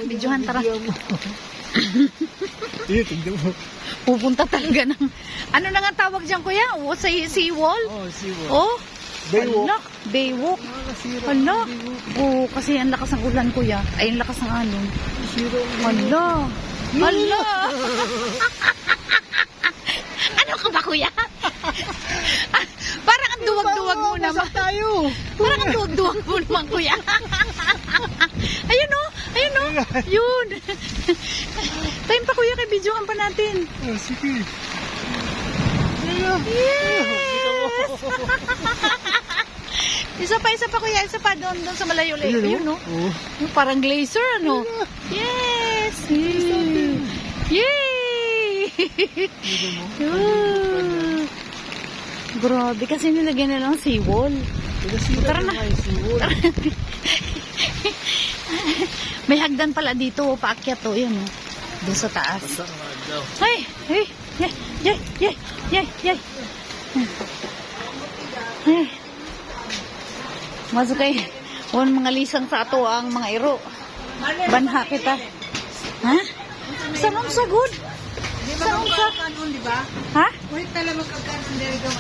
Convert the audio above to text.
Videohan, tara. Tignan mo. Pupunta talaga ng... Ano na nga tawag dyan, kuya? O, sa seawall? Oh, siwa. Oh? Baywalk. Hala, baywalk. Hala. Oh, kasi ang lakas ng ulan, kuya. Ay, ang lakas ng alon. Hala. Hala. Ano ka ba, kuya? Parang ang duwag-duwag mo naman. Tayo. Parang ang duwag-duwag mo naman, kuya. Ayun o. Ayun o. Yun. Time pa, kuya, kay videohan pa natin. Oh, sige. Yes! Isa pa, kuya. Isa pa doon sa malayo-layo. Ayun, no? Oh. Yung parang glacier, ano? Yes! Yay! Yun. Grabe, kasi nilagyan na lang seawall. Tara na. May hagdan pala dito, paakyat to. Yun, no? Doon sa taas. Ay! Ay! Yay! Yay! Yay! Yay! Yay! Ay! Masukay. Wan mga lisang sa ato ang mga iro. Banha kita. Ha? Saan sa good? Saan sa? Di ba? Ha? Wait talaga magkakaroon dito